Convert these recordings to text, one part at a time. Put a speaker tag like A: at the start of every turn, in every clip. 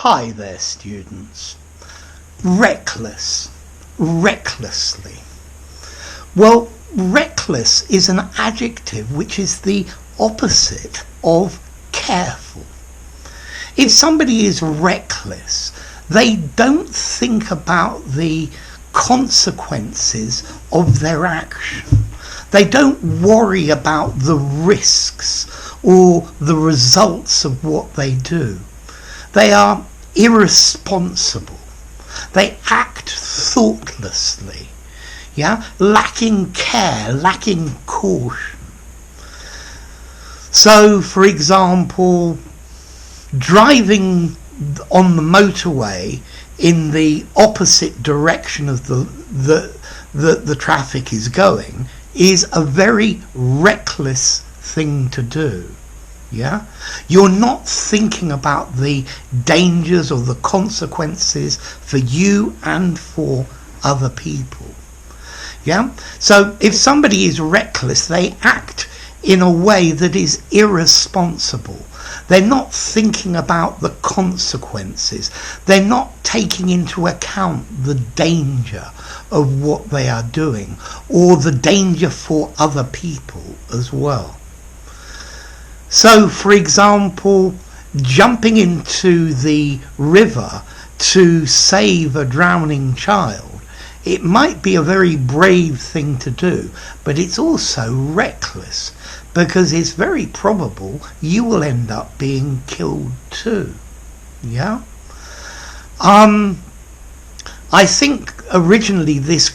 A: Hi there, students. Reckless, recklessly. Well, reckless is an adjective which is the opposite of careful. If somebody is reckless, they don't think about the consequences of their action. They don't worry about the risks or the results of what they do. They are irresponsible. They act thoughtlessly, lacking care, lacking caution. So, for example, driving on the motorway in the opposite direction of the traffic is going is a very reckless thing to do. You're not thinking about the dangers or the consequences for you and for other people. So if somebody is reckless, they act in a way that is irresponsible. They're not thinking about the consequences. They're not taking into account the danger of what they are doing or the danger for other people as well. So, for example, jumping into the river to save a drowning child, it might be a very brave thing to do, but it's also reckless because it's very probable you will end up being killed too. I think originally this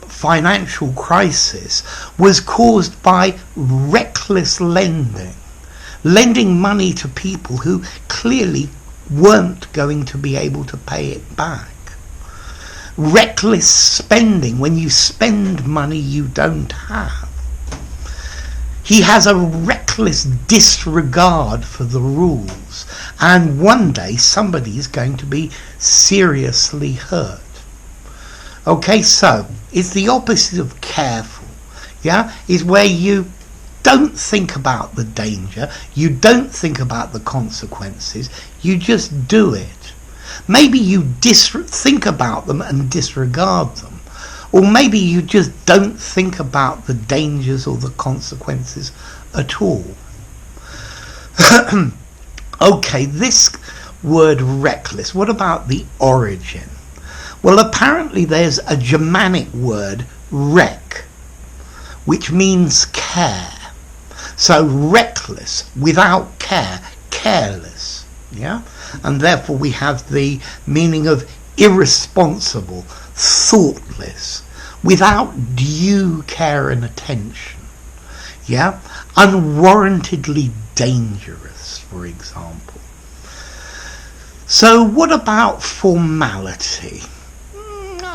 A: financial crisis was caused by reckless lending money to people who clearly weren't going to be able to pay it back. Reckless spending, when you spend money you don't have. He has a reckless disregard for the rules, and one day somebody is going to be seriously hurt. Okay, so it's the opposite of careful, is where you don't think about the danger, you don't think about the consequences, you just do it. Maybe you think about them and disregard them, or maybe you just don't think about the dangers or the consequences at all. Okay, this word reckless, what about the origin? Well, apparently there's a Germanic word, reck, which means care. So reckless, without care, careless, and therefore we have the meaning of irresponsible, thoughtless, without due care and attention, unwarrantedly dangerous, for example. So what about formality?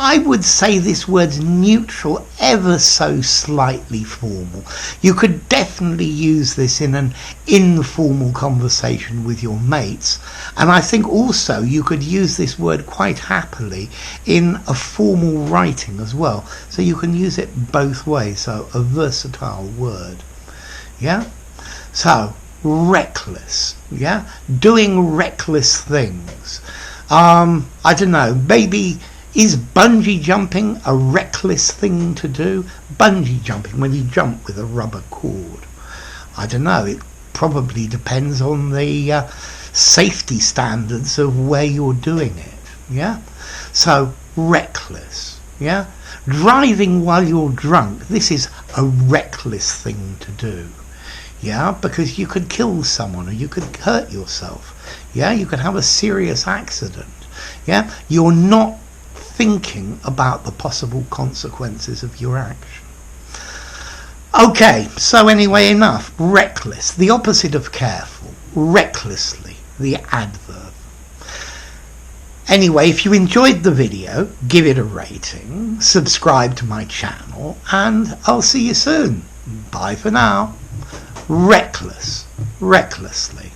A: I would say this word's neutral, ever so slightly formal. You could definitely use this in an informal conversation with your mates, and I think also you could use this word quite happily in a formal writing as well. So you can use it both ways, so a versatile word. So, reckless, doing reckless things. I don't know, maybe... Is bungee jumping a reckless thing to do? Bungee jumping, when you jump with a rubber cord. I don't know, it probably depends on the safety standards of where you're doing it. So, reckless. Driving while you're drunk, this is a reckless thing to do. Because you could kill someone or you could hurt yourself. You could have a serious accident. You're not thinking about the possible consequences of your action. Okay, so anyway, enough. Reckless, the opposite of careful. Recklessly, the adverb. Anyway, if you enjoyed the video, give it a rating, subscribe to my channel, and I'll see you soon. Bye for now. Reckless, recklessly.